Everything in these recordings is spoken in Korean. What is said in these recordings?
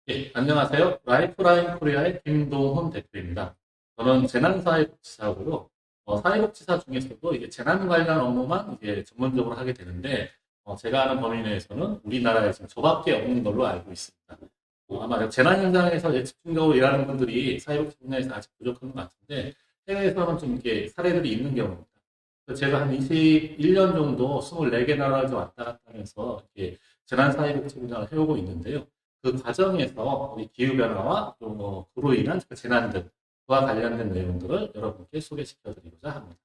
예, 안녕하세요. 라이프라인 코리아의 김동훈 대표입니다. 저는 재난사회복지사고요. 사회복지사 중에서도 이제 재난 관련 업무만 이제 전문적으로 하게 되는데, 제가 아는 범위 내에서는 우리나라에 지금 저밖에 없는 걸로 알고 있습니다. 아마 재난 현장에서 이제 집중적으로 일하는 분들이 사회복지 분야에서 아직 부족한 것 같은데, 해외에서는 좀 이렇게 사례들이 있는 경우입니다. 그래서 제가 한 21년 정도 24개 나라를 좀 왔다 갔다 하면서 이렇게 재난사회복지 분야를 해오고 있는데요. 그 과정에서 우리 기후변화와 또 그로 인한 그 재난들과 관련된 내용들을 여러분께 소개시켜 드리고자 합니다.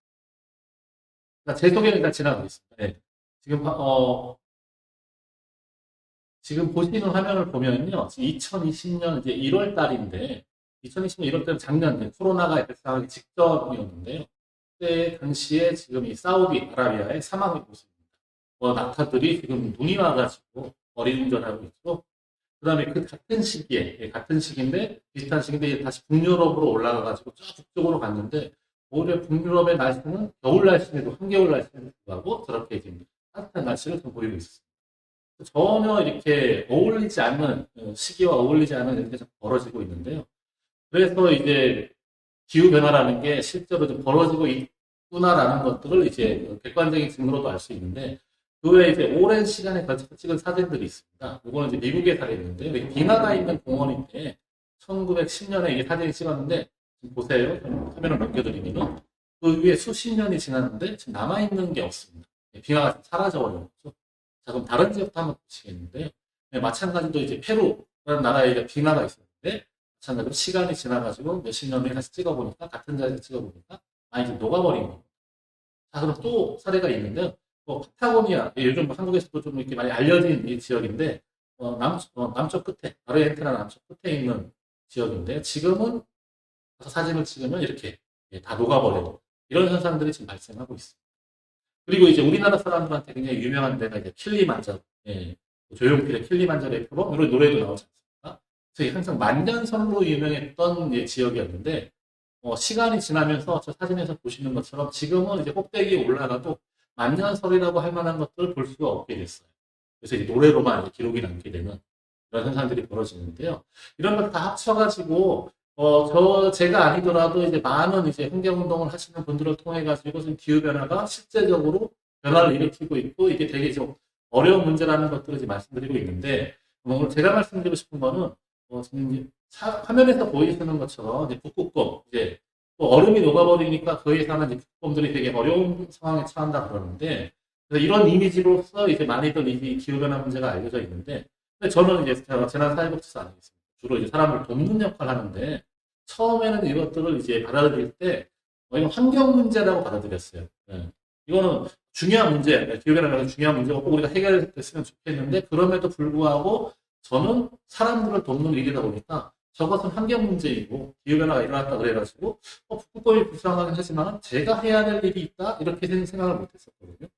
제 소개는 일단 지나가겠습니다. 네. 지금, 지금 보시는 화면을 보면요. 2020년 이제 1월 달인데, 2020년 1월 달은 작년 코로나가 발생하기 직전이었는데요. 그때 당시에 지금 이 사우디아라비아의 사막의 모습입니다. 낙타들이 지금 눈이 와가지고 어리둥절하고 있고, 그 다음에 그 같은 시기에, 같은 시기인데, 비슷한 시기인데, 다시 북유럽으로 올라가가지고 쭉 북쪽으로 갔는데, 오히려 북유럽의 날씨는 겨울 날씨에도, 한겨울 날씨에도 불구하고 저렇게 지금 따뜻한 날씨를 좀 보이고 있습니다. 전혀 이렇게 어울리지 않는, 시기와 어울리지 않는 이렇게 좀 벌어지고 있는데요. 그래서 이제 기후변화라는 게 실제로 좀 벌어지고 있구나라는 것들을 이제 객관적인 증거로도 알 수 있는데, 그 외에 이제 오랜 시간에 걸쳐서 찍은 사진들이 있습니다. 이거는 이제 미국의 사례인데요. 여기 빙하가 있는 공원인데, 1910년에 이게 사진을 찍었는데, 지금 보세요. 화면을 넘겨드리면은, 그 위에 수십 년이 지났는데, 지금 남아있는 게 없습니다. 빙하가 사라져버린 거죠. 자, 그럼 다른 지역도 한번 보시겠는데요. 네, 마찬가지로 이제 페루라는 나라에 이제 빙하가 있었는데, 마찬가지로 시간이 지나가지고 몇십 년 후에 다시 찍어보니까, 같은 자리에서 찍어보니까, 많이 좀 녹아버린 겁니다. 자, 그럼 또 사례가 있는데요. 파타고니아, 요즘 한국에서도 좀 이렇게 많이 알려진 이 지역인데, 남쪽 끝에, 아르헨티나 남쪽 끝에 있는 지역인데, 지금은 가서 사진을 찍으면 이렇게 다 녹아버리고, 이런 현상들이 지금 발생하고 있습니다. 그리고 이제 우리나라 사람들한테 굉장히 유명한 데가 이제 킬리만자로, 조용필의 킬리만자로의 표범, 이런 노래도 나오지 않습니까? 그래서 항상 만년설로 유명했던 지역이었는데, 시간이 지나면서 저 사진에서 보시는 것처럼 지금은 이제 꼭대기에 올라가도 만년설이라고 할 만한 것들을 볼 수가 없게 됐어요. 그래서 이제 노래로만 이제 기록이 남게 되는 그런 현상들이 벌어지는데요. 이런 걸 다 합쳐가지고, 제가 아니더라도 이제 많은 이제 환경운동을 하시는 분들을 통해가지고 지금 기후변화가 실제적으로 변화를 일으키고 있고 이게 되게 좀 어려운 문제라는 것들을 이제 말씀드리고 있는데, 오늘 제가 말씀드리고 싶은 거는, 지금 화면에서 보이시는 것처럼 이제 북극곰, 이제 또 얼음이 녹아버리니까 거기에 사는 이제 북극곰들이 되게 어려운 상황에 처한다 그러는데, 그래서 이런 이미지로서 이제 많이들 이 기후변화 문제가 알려져 있는데, 근데 저는 이제 재난사회복지사 아니겠습니까? 주로 이제 사람을 돕는 역할을 하는데, 처음에는 이것들을 이제 받아들일 때, 이건 환경 문제라고 받아들였어요. 예. 이거는 중요한 문제, 기후변화가 중요한 문제고 꼭 우리가 해결됐으면 좋겠는데, 그럼에도 불구하고 저는 사람들을 돕는 일이다 보니까 저것은 환경 문제이고 기후변화가 일어났다 그래가지고 북극곰이 불쌍하긴 하지만 제가 해야 될 일이 있다 이렇게 생각을 못했었거든요.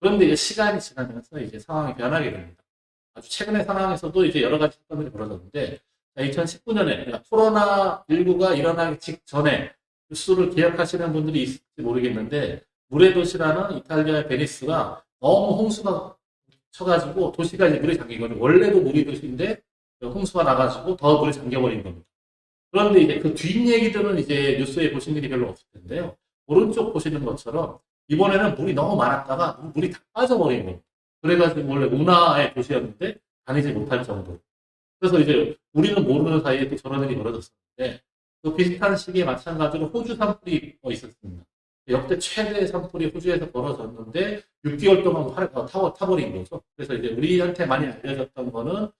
그런데 이제 시간이 지나면서 이제 상황이 변하게 됩니다. 아주 최근의 상황에서도 이제 여러 가지 사건들이 벌어졌는데 2019년에 그러니까 코로나19가 일어나기 직전에 뉴스를 기억하시는 분들이 있을지 모르겠는데 물의 도시라는 이탈리아의 베니스가 너무 홍수가 쳐가지고 도시가 이제 물에 잠기거든요. 원래도 물이 도시인데 홍수가 나가지고 더 물에 잠겨버린 겁니다. 그런데 이제 그 뒷얘기들은 이제 뉴스에 보신 일이 별로 없을 텐데요. 오른쪽 보시는 것처럼 이번에는 물이 너무 많았다가 물이 다 빠져버린 겁니다. 그래가지고 원래 운하의 도시였는데 다니지 못할 정도. 그래서 이제 우리는 모르는 사이에 또 저런 일이 벌어졌었는데 그 비슷한 시기에 마찬가지로 호주 산불이 있었습니다. 역대 최대 산불이 호주에서 벌어졌는데 6개월 동안 타버린 거죠. 그래서 이제 우리한테 많이 알려졌던 거는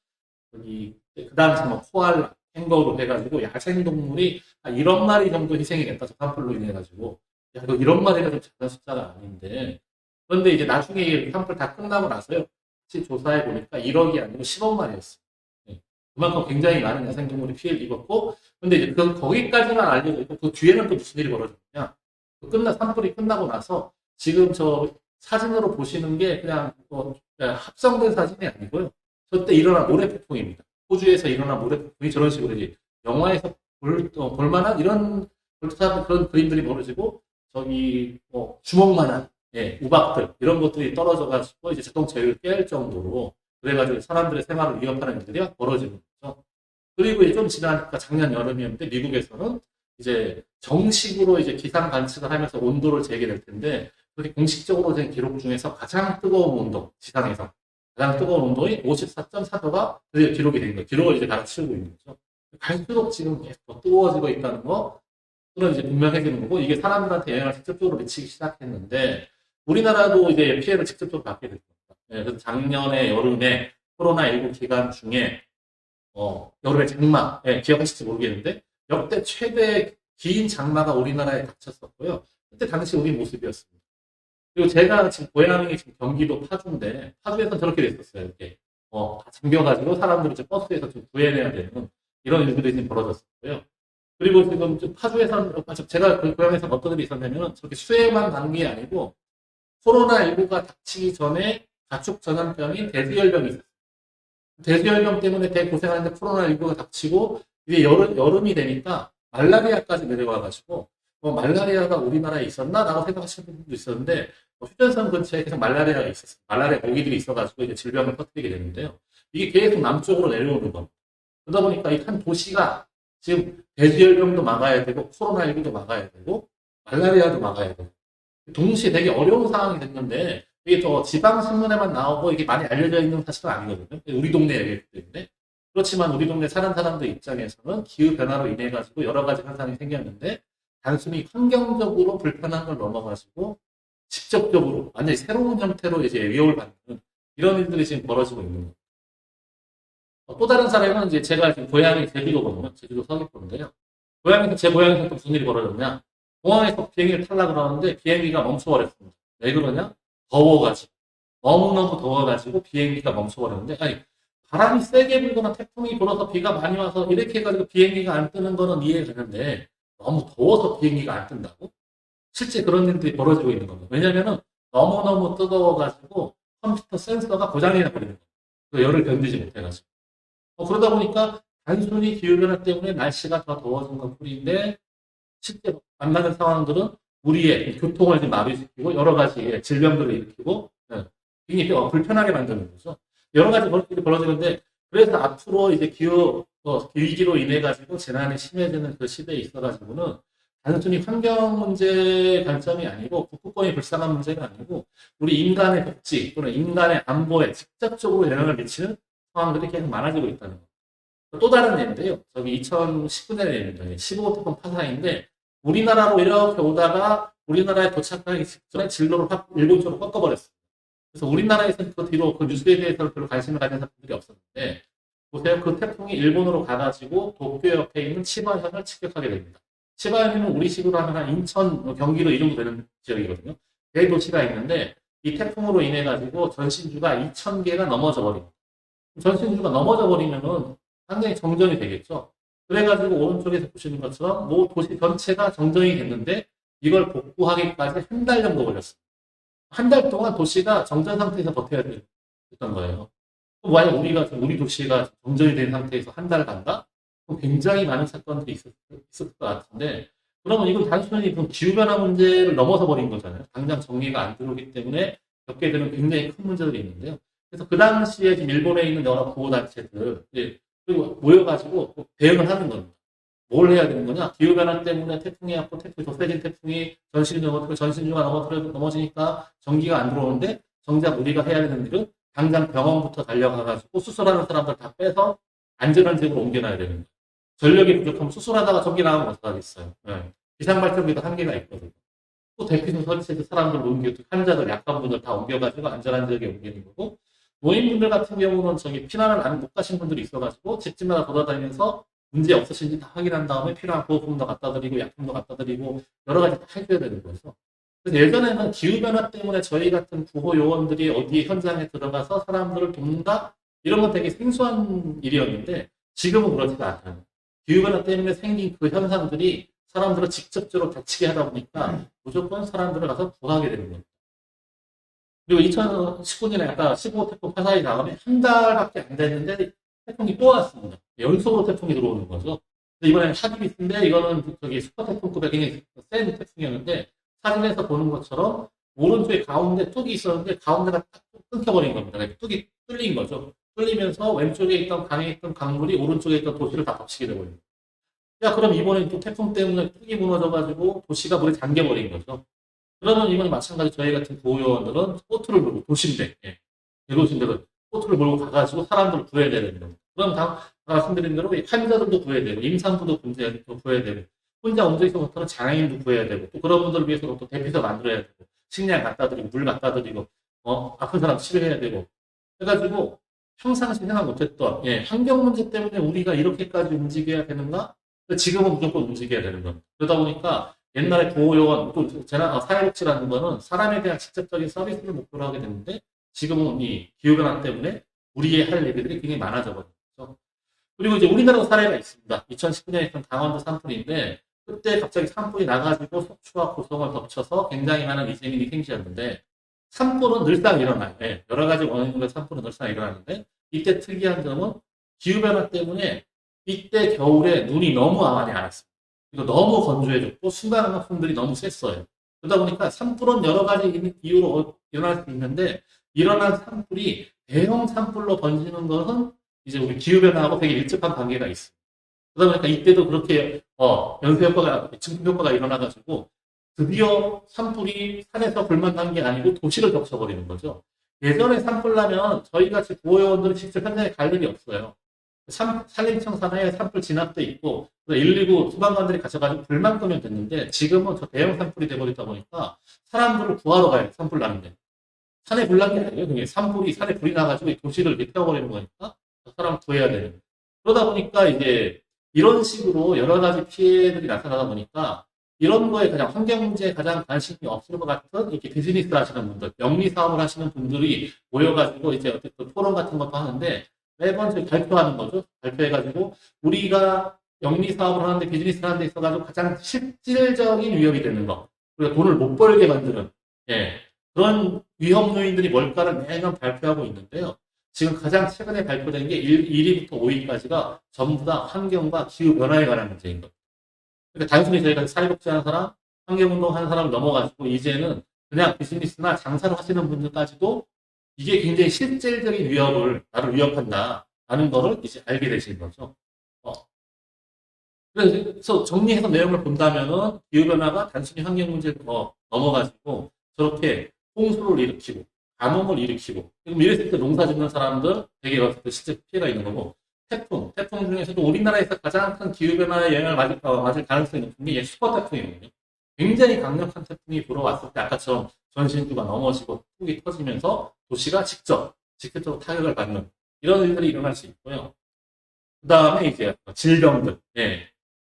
여기 그 당시 뭐 코알라, 캥거루 해가지고 야생동물이 한 1억 마리 정도 희생이 됐다. 저 산불로 인해 가지고 야, 이거 1억 마리가 좀 작은 숫자가 아닌데 그런데 이제 나중에 이 산불 다 끝나고 나서요. 다시 조사해 보니까 1억이 아니고 10억 마리였어요. 네. 그만큼 굉장히 많은 야생동물이 피해를 입었고 근데 이제 거기까지만 알려져 있고 그 뒤에는 또 무슨 일이 벌어졌냐 산불이 끝나고 나서 지금 저 사진으로 보시는 게 그냥 합성된 사진이 아니고요. 저때 일어난 모래폭풍입니다. 호주에서 일어난 모래폭풍이 저런 식으로 이제 영화에서 볼만한 이런 그런 그림들이 벌어지고 저기 뭐 주먹만한 우박들 이런 것들이 떨어져가지고 이제 자동차 를 깰 정도로 그래가지고 사람들의 생활을 위협하는 일들이 벌어지는 거죠. 그리고 이제 좀 지나니까 작년 여름이었는데 미국에서는 이제 정식으로 이제 기상 관측을 하면서 온도를 재게 될 텐데 그렇게 공식적으로 된 기록 중에서 가장 뜨거운 온도, 지상에서 가장 뜨거운 온도인 54.4도가 드디어 기록이 된 거예요. 기록을 이제 갈아치우고 있는 거죠. 갈수록 지금 계속 더 뜨거워지고 있다는 거, 그런 이제 분명해지는 거고, 이게 사람들한테 영향을 직접적으로 미치기 시작했는데, 우리나라도 이제 피해를 직접적으로 받게 됐습니다. 네, 그래서 작년에 여름에 코로나19 기간 중에, 여름에 장마, 기억하실지 모르겠는데, 역대 최대 긴 장마가 우리나라에 닥쳤었고요. 그때 당시 우리 모습이었습니다. 그리고 제가 지금 고향이 지금 경기도 파주인데, 파주에서는 저렇게 됐었어요. 이렇게, 다 잠겨가지고 사람들이 이제 버스에서 좀 구해내야 되는 이런 일들이 지금 벌어졌었고요. 그리고 지금 좀 파주에서는, 제가 그 고향에서 어떤 일이 있었냐면, 저렇게 수해만 가는 게 아니고, 코로나19가 닥치기 전에 가축 전염병인 대두열병이 있었어요. 대두열병 때문에 되게 고생하는데 코로나19가 닥치고, 이게 여름이 되니까 말라리아까지 내려와가지고, 말라리아가 우리나라에 있었나? 라고 생각하시는 분도 있었는데, 휴전선 근처에 계속 말라리아가 있었어요. 말라리아 모기들이 있어가지고 이제 질병을 퍼뜨리게 되는데요. 이게 계속 남쪽으로 내려오는 겁니다. 그러다 보니까 이 한 도시가 지금 대두열병도 막아야 되고, 코로나19도 막아야 되고, 말라리아도 막아야 되고, 동시에 되게 어려운 상황이 됐는데, 이게 저 지방신문에만 나오고 이게 많이 알려져 있는 사실은 아니거든요. 우리 동네 얘기이기 때문에. 그렇지만 우리 동네 사는 사람들 입장에서는 기후변화로 인해가지고 여러 가지 현상이 생겼는데, 단순히 환경적으로 불편한 걸 넘어가지고, 직접적으로 완전히 새로운 형태로 이제 위협을 받는 이런 일들이 지금 벌어지고 있는 거예요. 또 다른 사례는 이제 제가 지금 고향이 제주도거든요. 제주도 서귀포인데요. 제 고향에서 또 무슨 일이 벌어졌냐. 공항에서 비행기를 타려고 그러는데 비행기가 멈춰버렸습니다. 왜 그러냐? 더워가지고. 너무너무 더워가지고 비행기가 멈춰버렸는데, 아니, 바람이 세게 불거나 태풍이 불어서 비가 많이 와서 이렇게 해가지고 비행기가 안 뜨는 거는 이해가 되는데, 너무 더워서 비행기가 안 뜬다고? 실제 그런 일들이 벌어지고 있는 겁니다. 왜냐면은 너무너무 뜨거워가지고 컴퓨터 센서가 고장이 나버리는 거예요. 그 열을 견디지 못해가지고. 그러다 보니까 단순히 기후변화 때문에 날씨가 더 더워진 것 뿐인데 실제로 만나는 상황들은 우리의 교통을 좀 마비시키고 여러 가지 질병들을 일으키고 굉장히 불편하게 만드는 거죠. 여러 가지 일이 벌어지는데 그래서 앞으로 이제 기후 위기로 인해 가지고 재난이 심해지는 그 시대에 있어가지고는 단순히 환경 문제 관점이 아니고 국부권이 불쌍한 문제가 아니고 우리 인간의 복지 또는 인간의 안보에 직접적으로 영향을 미치는 상황들이 계속 많아지고 있다는 거. 또 다른 예인데요. 저기 2019년에 예입니다. 15호태풍 파사인데 우리나라로 이렇게 오다가 우리나라에 도착하기 직전에 진로를 확 일본 쪽으로 꺾어버렸어요. 그래서 우리나라에서는 그 뒤로 그 뉴스에 대해서 별로 관심을 가진 사람들이 없었는데 보세요. 그 태풍이 일본으로 가가지고 도쿄 옆에 있는 치바현을 직격하게 됩니다. 치바현은 우리 식으로 하면 한 인천, 경기도 이 정도 되는 지역이거든요. 대도시가 있는데 이 태풍으로 인해 가지고 전신주가 2,000개가 넘어져 버립니다. 전신주가 넘어져 버리면은 상당히 정전이 되겠죠. 그래가지고 오른쪽에서 보시는 것처럼 뭐 도시 전체가 정전이 됐는데 이걸 복구하기까지 한 달 정도 걸렸습니다. 한 달 동안 도시가 정전 상태에서 버텨야 됐던 거예요. 만약 우리 도시가 정전이 된 상태에서 한 달 간다? 그럼 굉장히 많은 사건들이 있었을 것 같은데, 그러면 이건 단순히 기후변화 문제를 넘어서 버린 거잖아요. 당장 정리가 안 들어오기 때문에 겪게 되는 굉장히 큰 문제들이 있는데요. 그래서 그 당시에 지금 일본에 있는 여러 구호단체들, 그리고 모여가지고 대응을 하는 겁니다. 뭘 해야 되는 거냐? 기후변화 때문에 태풍이 왔고, 더 세진 태풍이 전신주가 넘어지니까 전기가 안 들어오는데, 정작 우리가 해야 되는 일은 당장 병원부터 달려가가지고 수술하는 사람들 다 빼서 안전한 지역으로 옮겨놔야 되는 거예요. 전력이 부족하면 수술하다가 전기 나가면 어떡하겠어요. 비상발전기도 한계가 있거든요. 또 대피소 설치해서 사람들 옮기고, 환자들, 약한 분들 다 옮겨가지고 안전한 지역에 옮기는 거고, 노인분들 같은 경우는 피난을 못 가신 분들이 있어가지고 집집마다 돌아다니면서 문제 없으신지 다 확인한 다음에 필요한 보호품도 갖다 드리고 약품도 갖다 드리고 여러 가지 다 해줘야 되는 거죠. 그래서 예전에는 기후변화 때문에 저희 같은 구호 요원들이 어디 현장에 들어가서 사람들을 돕는다? 이런 건 되게 생소한 일이었는데 지금은 그렇지가 않아요. 기후변화 때문에 생긴 그 현상들이 사람들을 직접적으로 다치게 하다 보니까 무조건 사람들을 가서 구하게 되는 겁니다. 그리고 2019년에 아까 15태풍 파사이 다음에 한 달밖에 안 됐는데 태풍이 또 왔습니다. 연속으로 태풍이 들어오는 거죠. 이번에는 하기비스인데 이거는 슈퍼 태풍급의 굉장히 센 태풍이었는데 사진에서 보는 것처럼 오른쪽에 가운데 뚝이 있었는데 가운데가 딱 끊겨버린 겁니다. 뚝이 뚫린 거죠. 흘리면서 왼쪽에 있던 강에 있던 강물이 오른쪽에 있던 도시를 다 덮치게 되고 있는 거예요. 야, 그럼 이번에 또 태풍 때문에 뚝이 무너져가지고 도시가 물에 잠겨버린 거죠. 그러면 이건 마찬가지 저희 같은 보호요원들은 보트를 몰고 도시인데, 예. 대도시인들은 보트를 몰고 가가지고 사람들을 구해야 되는 거예요. 그럼 말씀드린 대로 환자들도 구해야 되고, 임산부도 구해야 되고, 혼자 움직이지 못하는 장애인도 구해야 되고, 또 그런 분들을 위해서 또 대피소 만들어야 되고, 식량 갖다 드리고, 물 갖다 드리고, 아픈 사람 치료해야 되고, 해가지고, 평상시 생각 못했던, 예, 환경 문제 때문에 우리가 이렇게까지 움직여야 되는가? 지금은 무조건 움직여야 되는 겁니다. 그러다 보니까 옛날에 보호요원, 또 사회복지라는 거는 사람에 대한 직접적인 서비스를 목표로 하게 됐는데 지금은 이 기후변화 때문에 우리의 할 얘기들이 굉장히 많아져 버렸죠. 그리고 이제 우리나라도 사례가 있습니다. 2019년에 있던 강원도 산불인데 그때 갑자기 산불이 나가지고 속초와 고성을 덮쳐서 굉장히 많은 이재민이 생기셨는데 산불은 늘상 일어나요. 네, 여러 가지 원인으로 산불은 늘상 일어나는데 이때 특이한 점은 기후변화 때문에 이때 겨울에 눈이 너무 많이 안 왔습니다. 그리고 너무 건조해졌고 순간화풍들이 너무 셌어요. 그러다 보니까 산불은 여러 가지 이유로 일어날 수 있는데 일어난 산불이 대형 산불로 번지는 것은 이제 우리 기후변화하고 되게 밀접한 관계가 있습니다. 그러다 보니까 이때도 그렇게 연쇄효과가, 증폭효과가 일어나가지고 드디어 산불이 산에서 불만 난 게 아니고 도시를 덮쳐버리는 거죠. 예전에 산불 나면 저희 같이 보호요원들은 직접 현장에 갈 일이 없어요. 산림청 산하에 산불 진압대 있고 119 소방관들이 가셔가지고 불만 끄면 됐는데 지금은 저 대형 산불이 돼버리다 보니까 사람들을 구하러 가요. 산불 나는데 산에 불 난 게 아니에요. 그게 산불이 산에 불이 나가지고 도시를 이렇게 태워버리는 거니까 사람 구해야 되는. 그러다 보니까 이제 이런 식으로 여러 가지 피해들이 나타나다 보니까 이런 거에 가장 환경 문제에 가장 관심이 없을 것 같은 이렇게 비즈니스 하시는 분들, 영리 사업을 하시는 분들이 모여가지고 이제 어쨌든 토론 같은 것도 하는데 매번 저희 발표하는 거죠. 발표해가지고 우리가 영리 사업을 하는데 비즈니스를 하는 데 있어가지고 가장 실질적인 위협이 되는 거. 우리가 돈을 못 벌게 만드는 그런 위험 요인들이 뭘까를 매년 발표하고 있는데요. 지금 가장 최근에 발표된 게 1위부터 5위까지가 전부 다 환경과 기후변화에 관한 문제인 겁니다. 그러니까 단순히 저희가 사회복지하는 사람, 환경운동하는 사람을 넘어가지고 이제는 그냥 비즈니스나 장사를 하시는 분들까지도 이게 굉장히 실질적인 위협을 나를 위협한다 라는 거를 이제 알게 되신 거죠. 그래서 정리해서 내용을 본다면은 기후변화가 단순히 환경 문제를 넘어가지고 저렇게 홍수를 일으키고 가뭄을 일으키고 이랬을 때 농사 짓는 사람들 되게 실제 피해가 있는 거고 태풍 중에서도 우리나라에서 가장 큰 기후변화에 영향을 맞을 가능성이 높은 게 슈퍼 태풍이거든요. 굉장히 강력한 태풍이 불어왔을 때 아까처럼 전신주가 넘어지고 폭이 터지면서 도시가 직접적으로 타격을 받는 이런 일들이 일어날 수 있고요. 그 다음에 이제 질병들,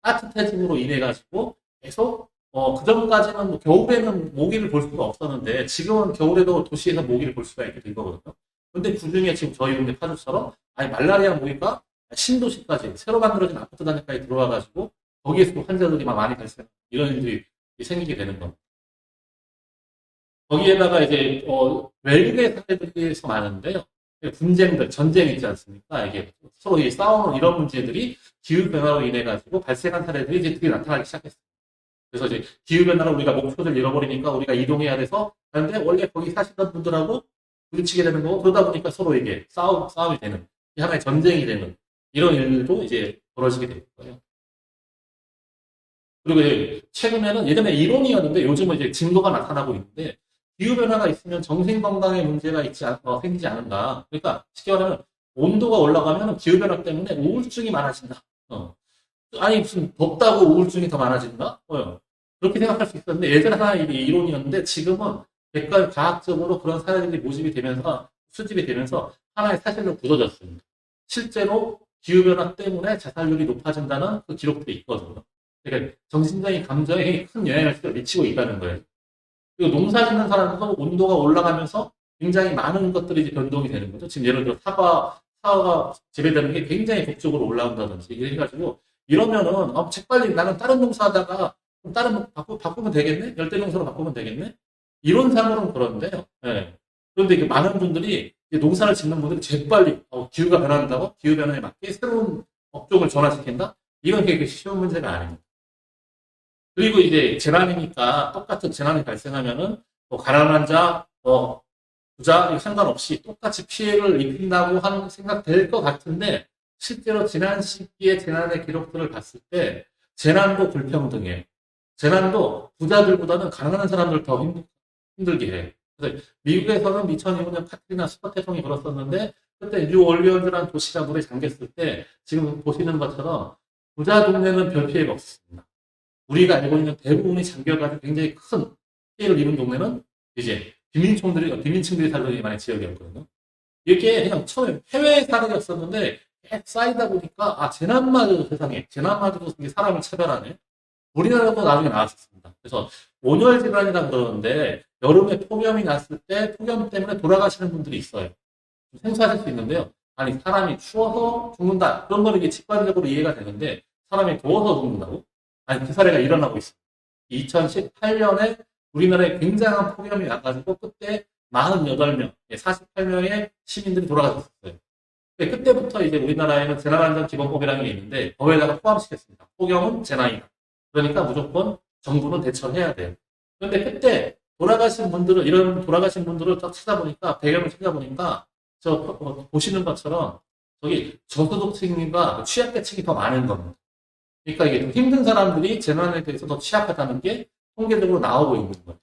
따뜻해짐으로 인해 가지고 계속 그 전까지는 뭐 겨울에는 모기를 볼 수가 없었는데 지금은 겨울에도 도시에서 모기를 볼 수가 있게 된 거거든요. 근데 그 중에 지금 저희 동네 파주처럼 말라리아 모기가 신도시까지 새로 만들어진 아파트 단지까지 들어와가지고 거기에서 환자들이 막 많이 발생 이런 일들이 생기게 되는 겁니다. 거기에다가 이제 외국의 사례들이 많은데요. 분쟁들, 전쟁 있지 않습니까? 이게 서로 싸우는 이런 문제들이 기후변화로 인해 가지고 발생한 사례들이 이제 되게 나타나기 시작했어요. 그래서 이제 기후변화로 우리가 목표를 잃어버리니까 우리가 이동해야 돼서 그런데 원래 거기 사시던 분들하고 부딪히게 되는 거고 그러다 보니까 서로 이게 싸움이 되는 하나의 전쟁이 되는 이런 일들도 이제 벌어지게 되는 거예요. 그리고 최근에는 예전에 이론이었는데 요즘은 이제 증거가 나타나고 있는데 기후변화가 있으면 정신건강에 문제가 생기지 않는가. 그러니까 쉽게 말하면 온도가 올라가면 기후변화 때문에 우울증이 많아진다. 아니 무슨 덥다고 우울증이 더 많아진다? 그렇게 생각할 수 있었는데 예전에 하나의 이론이었는데 지금은 과학적으로 그런 사례들이 수집이 되면서 하나의 사실로 굳어졌습니다. 실제로 기후변화 때문에 자살률이 높아진다는 그 기록들이 있거든요. 그러니까 정신적인 감정에 큰 영향을 미치고 있다는 거예요. 그리고 농사 짓는 사람도 온도가 올라가면서 굉장히 많은 것들이 이제 변동이 되는 거죠. 지금 예를 들어 사과가 재배되는 게 굉장히 북쪽으로 올라온다든지 해가지고 이러면은 재빨리 나는 다른 농사하다가 다른 바꾸면 되겠네? 열대농사로 바꾸면 되겠네? 이론상으로는 그런데요. 그런데 많은 분들이 농사를 짓는 분들이 재빨리 기후가 변한다고 기후변화에 맞게 새로운 업종을 전환시킨다? 이건 그렇게 쉬운 문제가 아닙니다. 그리고 이제 재난이니까 똑같은 재난이 발생하면은 가난한 자, 부자 이거 상관없이 똑같이 피해를 입힌다고 하는 생각 될 것 같은데 실제로 지난 시기의 재난의 기록들을 봤을 때 재난도 불평등해요. 재난도 부자들보다는 가난한 사람들 더 힘들게 해요. 그래서 미국에서는 2005년 카트리나 슈퍼 태풍이 불었었는데 그때 뉴올리언즈라는 도시가 물에 잠겼을 때 지금 보시는 것처럼 부자 동네는 별 피해가 없었습니다. 우리가 알고 있는 대부분이 잠겨가지고 굉장히 큰 피해를 입은 동네는 이제 빈민층들이 살던 많은 지역이었거든요. 이게 그냥 처음에 해외 사례였었는데 계속 쌓이다 보니까 재난마저도 세상에 재난마저도 이게 사람을 차별하네. 우리나라도 나중에 나왔었습니다. 그래서 온열 질환이라 그러는데 여름에 폭염이 났을 때 폭염 때문에 돌아가시는 분들이 있어요. 생소하실 수 있는데요. 아니 사람이 추워서 죽는다 그런 거는 이게 직관적으로 이해가 되는데 사람이 더워서 죽는다고? 아니 그 사례가 일어나고 있습니다. 2018년에 우리나라에 굉장한 폭염이 와가지고 그때 48명, 48명의 시민들이 돌아가셨어요. 그때부터 이제 우리나라에는 재난안전기본법이라는 게 있는데 거기에다가 포함시켰습니다. 폭염은 재난이다. 그러니까 무조건 정부는 대처를 해야 돼요. 그런데 그때 이런 돌아가신 분들을 딱 찾아보니까, 배경을 찾아보니까, 보시는 것처럼, 저기, 저소득층과 취약계층이 더 많은 겁니다. 그러니까 이게 좀 힘든 사람들이 재난에 대해서 더 취약하다는 게 통계적으로 나오고 있는 거예요.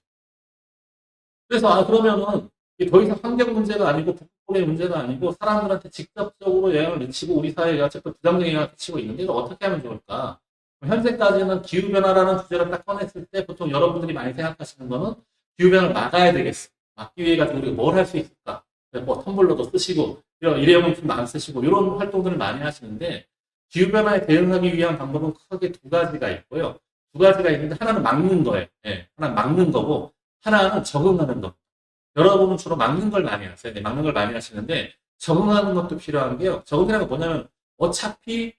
그래서, 그러면은, 이게 더 이상 환경 문제가 아니고, 국뽕의 문제가 아니고, 사람들한테 직접적으로 영향을 미치고, 우리 사회가 자꾸 부정적인 영향을 미치고 있는데, 이걸 어떻게 하면 좋을까? 현재까지는 기후변화라는 주제를 딱 꺼냈을 때 보통 여러분들이 많이 생각하시는 거는 기후변화를 막아야 되겠어. 막기 위해 가지고 우리가 뭘 할 수 있을까? 뭐 텀블러도 쓰시고 일회용품도 안 쓰시고 이런 활동들을 많이 하시는데 기후변화에 대응하기 위한 방법은 크게 두 가지가 있고요. 두 가지가 있는데 하나는 막는 거예요. 하나는 막는 거고 하나는 적응하는 거. 여러분은 주로 막는 걸 많이 하세요. 막는 걸 많이 하시는데 적응하는 것도 필요한 게요. 적응이라는 건 뭐냐면 어차피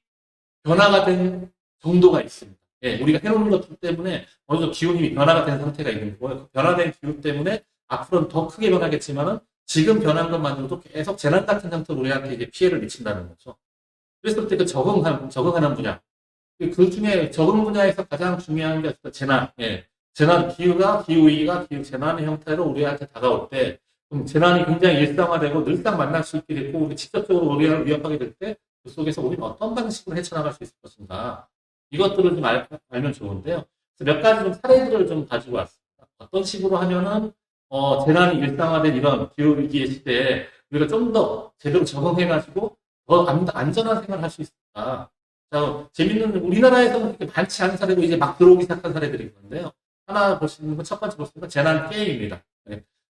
변화가 된 정도가 있습니다. 우리가 해놓은 것들 때문에 어느 정도 기온이 변화가 된 상태가 있는 거고요. 그 변화된 기후 때문에 앞으로는 더 크게 변하겠지만은 지금 변한 것만으로도 계속 재난 같은 상태로 우리한테 이제 피해를 미친다는 거죠. 그랬을 때 그 적응하는 분야. 그 중에 적응 분야에서 가장 중요한 게 재난. 재난, 기후위기가 기후 재난의 형태로 우리한테 다가올 때, 그럼 재난이 굉장히 일상화되고 늘상 만날 수 있게 되고, 우리 직접적으로 우리를 위협하게 될 때, 그 속에서 우리는 어떤 방식으로 헤쳐나갈 수 있을 것인가. 이것들을 좀 알면 좋은데요. 그래서 몇 가지 좀 사례들을 좀 가지고 왔습니다. 어떤 식으로 하면은, 재난이 일상화된 이런 기후위기의 시대에 우리가 좀 더 제대로 적응해가지고 더 안전한 생활을 할 수 있을까. 자, 재밌는, 우리나라에서는 그렇게 많지 않은 사례도 이제 막 들어오기 시작한 사례들이 있는데요. 하나 보시는 건 첫 번째 보시는 재난 피해입니다.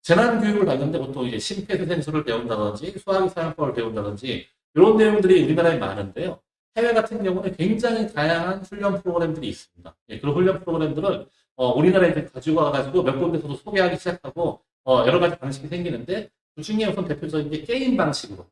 재난 교육을 받는데 보통 이제 심폐소생술을 배운다든지 수화기 사용법을 배운다든지 이런 내용들이 우리나라에 많은데요. 해외 같은 경우는 굉장히 다양한 훈련 프로그램들이 있습니다. 그런 훈련 프로그램들을 우리나라에 가지고 와가지고 몇 군데서도 소개하기 시작하고 여러 가지 방식이 생기는데 그 중에 우선 대표적인 게 게임 방식으로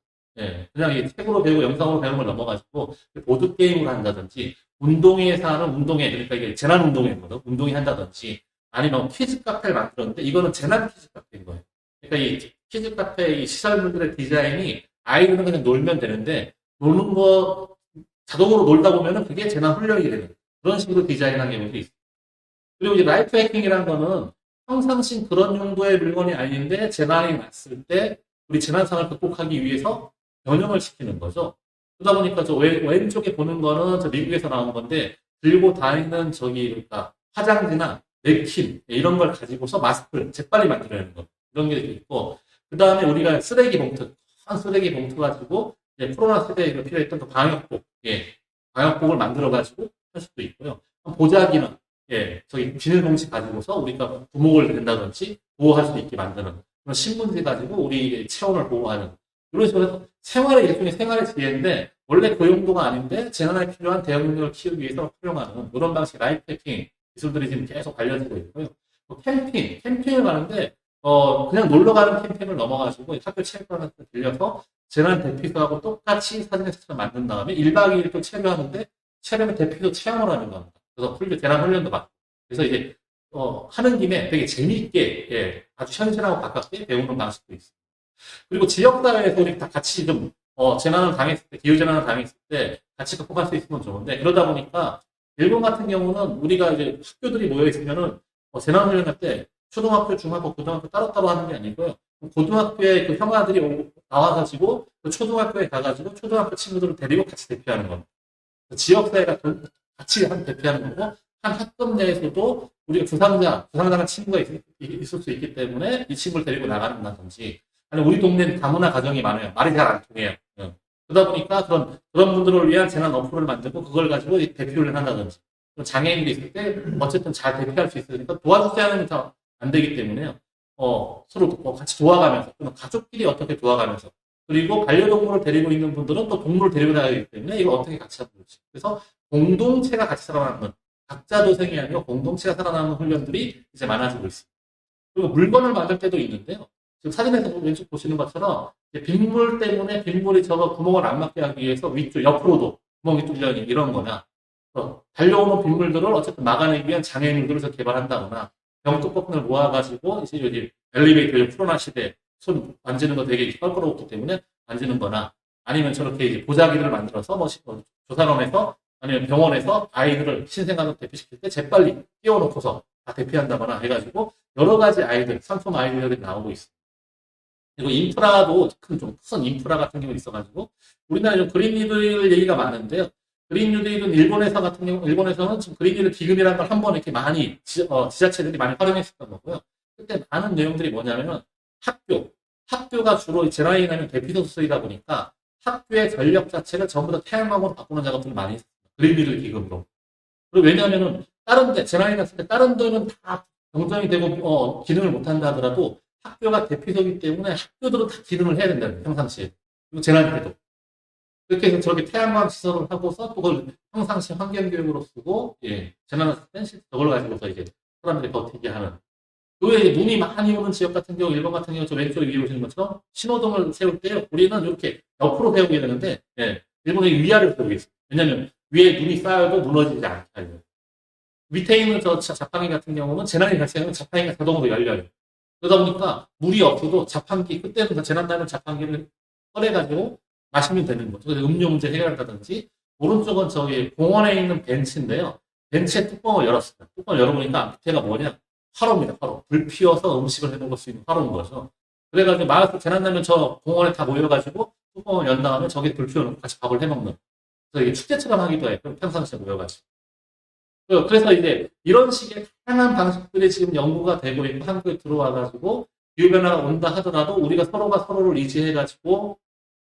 그냥 책으로 배우고 영상으로 배우는 걸 넘어가지고 보드 게임을 한다든지 운동회에서 하는 운동회 그러니까 이게 재난 운동회거든 운동회 한다든지 아니면 퀴즈 카페를 만들었는데 이거는 재난 퀴즈 카페인 거예요. 그러니까 이 퀴즈 카페 이 시설물들의 디자인이 아이들은 그냥 놀면 되는데 노는 거 자동으로 놀다 보면은 그게 재난 훈련이 되는 그런 식으로 디자인한 경우도 있습니다. 그리고 이제 라이프 해킹이라는 거는 평상시 그런 용도의 물건이 아닌데 재난이 났을 때 우리 재난 상황을 극복하기 위해서 변형을 시키는 거죠. 그러다 보니까 저 왼쪽에 보는 거는 저 미국에서 나온 건데 들고 다니는 그러니까 화장지나 냅킨 이런 걸 가지고서 마스크를 재빨리 만들어내는 거 이런 게 있고 그 다음에 우리가 쓰레기 봉투 큰 쓰레기 봉투 가지고 이제 코로나 시대에 필요했던 그 방역복 방역복을 만들어 가지고 할 수도 있고요. 보자기나 저기 비닐봉지 가지고서 우리가 부목을 댄다든지 보호할 수 있게 만드는 그런 신문지 가지고 우리 체온을 보호하는 이런 식으로 생활의 일종의 생활의 지혜인데 원래 그 용도가 아닌데 재난에 필요한 대응 능력을 키우기 위해서 활용하는 이런 방식 라이프 해킹 기술들이 지금 계속 알려지고 있고요. 캠핑을 가는데 그냥 놀러 가는 캠핑을 넘어가지고 학교 체육관한테 들려서 재난 대피소하고 똑같이 사진을 만든 다음에 1박 2일 또 체류하는데 체류면 대피소 체험을 하는 겁니다. 그래서 재난 훈련도 받고 그래서 이제 하는 김에 되게 재미있게 아주 현실하고 가깝게 배우는 방식도 있습니다. 그리고 지역사회에서 우리 다 같이 좀 재난을 당했을 때 기후재난을 당했을 때 같이 극복할 수 있으면 좋은데 그러다 보니까 일본 같은 경우는 우리가 이제 학교들이 모여 있으면은 재난 훈련할 때 초등학교, 중학교, 고등학교 따로따로 하는 게 아니고요. 고등학교에 그 형아들이 나와가지고 그 초등학교에 가가지고 초등학교 친구들을 데리고 같이 대피하는 겁니다. 지역사회가 같이 대피하는 거고, 한 학급 내에서도 우리가 부상당한 친구가 있을 수 있기 때문에 이 친구를 데리고 나간다든지, 아니 우리 동네는 다문화 가정이 많아요. 말이 잘 안 통해요. 그러다 보니까 그런 분들을 위한 재난 어플을 만들고 그걸 가지고 대피를 한다든지, 장애인들이 있을 때 어쨌든 잘 대피할 수 있으니까 도와주지 않으면 안 되기 때문에요. 서로 같이 도와가면서, 가족끼리 어떻게 도와가면서, 그리고 반려동물을 데리고 있는 분들은 또 동물을 데리고 나가야 되기 때문에 이걸 어떻게 같이 하는 거지. 그래서 공동체가 같이 살아남는, 각자 도생이 아니고 공동체가 살아남는 훈련들이 이제 많아지고 있습니다. 그리고 물건을 만들 때도 있는데요. 지금 사진에서 왼쪽 보시는 것처럼 빗물 때문에 빗물이 저거 구멍을 안 막게 하기 위해서 위쪽 옆으로도 구멍이 뚫려 있는 이런 거나, 달려오는 빗물들을 어쨌든 막아내기 위한 장애물들을 개발한다거나, 병뚜껑을 모아가지고 이제 여기 엘리베이터 코로나 시대 손 만지는 거 되게 껄끄럽기 때문에 만지는 거나, 아니면 저렇게 이제 보자기를 만들어서 조산원에서 아니면 병원에서 아이들을 신생아로 대피시킬 때 재빨리 끼워놓고서 다 대피한다거나 해가지고 여러 가지 상품 아이디어들이 나오고 있습니다. 그리고 인프라도 좀 큰 인프라 같은 경우 있어가지고 우리나라에 좀 그린 뉴딜 얘기가 많은데요. 그린 뉴딜은 일본에서는 지금 그린 뉴딜 기금이라는 걸 한번 이렇게 많이 지자체들이 많이 활용했었던 거고요. 그때 많은 내용들이 뭐냐면은 학교가 주로 재난이나 대피소 수이다 보니까 학교의 전력 자체를 전부 다 태양광으로 바꾸는 작업들을 많이 했습니다. 그린 뉴딜 기금으로. 그리고 왜냐하면은 다른 데 재난이 났을 때 다른 데는 다 병정이 되고 기능을 못한다 하더라도 학교가 대피소이기 때문에 학교들은 다 기능을 해야 된다는 거예요, 평상시에. 그리고 재난 때도. 그렇게 해서 저렇게 태양광 시설을 하고서 또 그걸 평상시 환경교육으로 쓰고, 재난 왔을 땐 저걸 가지고서 이제 사람들이 버티게 하는. 그 외에 눈이 많이 오는 지역 같은 경우, 일본 같은 경우, 저 왼쪽에 위에 보시는 것처럼 신호등을 세울 때 우리는 이렇게 옆으로 세우게 되는데, 일본은 위아래로 세우게 있어요. 왜냐면 위에 눈이 쌓여도 무너지지 않게 하려고. 밑에 있는 저 자판기 같은 경우는 재난이 발생하면 자판기가 자동으로 열려요. 그러다 보니까 물이 없어도 자판기, 그때는 재난 나면 자판기를 꺼내가지고 마시면 되는 거죠. 그래서 음료 문제 해결한다든지, 오른쪽은 저기 공원에 있는 벤치인데요. 벤치의 뚜껑을 열었어요. 뚜껑을 열어보니까 밑에가 뭐냐? 화로입니다, 화로. 불 피워서 음식을 해 먹을 수 있는 화로인 거죠. 그래가지고 마을 재난 나면 저 공원에 다 모여가지고 뚜껑을 연 다음에 저기 불 피워놓고 같이 밥을 해 먹는. 그래서 이게 축제처럼 하기도 해요. 평상시에 모여가지고. 그래서 이제 이런 식의 다양한 방식들이 지금 연구가 되고 있고 한국에 들어와가지고 기후변화가 온다 하더라도 우리가 서로가 서로를 의지해가지고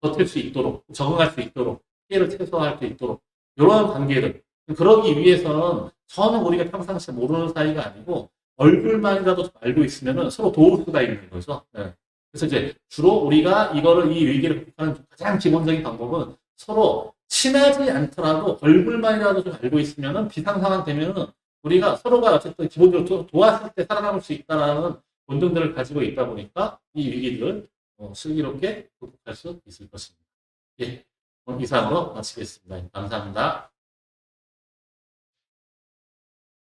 버틸 수 있도록, 적응할 수 있도록, 피해를 최소화할 수 있도록, 이런 관계를. 그러기 위해서는 전혀 우리가 평상시에 모르는 사이가 아니고 얼굴만이라도 알고 있으면 서로 도울 수가 있는 거죠. 그래서 이제 주로 우리가 이 위기를 극복하는 가장 기본적인 방법은 서로 친하지 않더라도 얼굴만이라도 좀 알고 있으면은 비상 상황 되면은 우리가 서로가 어쨌든 기본적으로 도왔을 때 살아남을 수 있다라는 본능들을 가지고 있다 보니까 이 위기들을 슬기롭게 극복할 수 있을 것입니다. 오늘 이상으로 마치겠습니다. 감사합니다.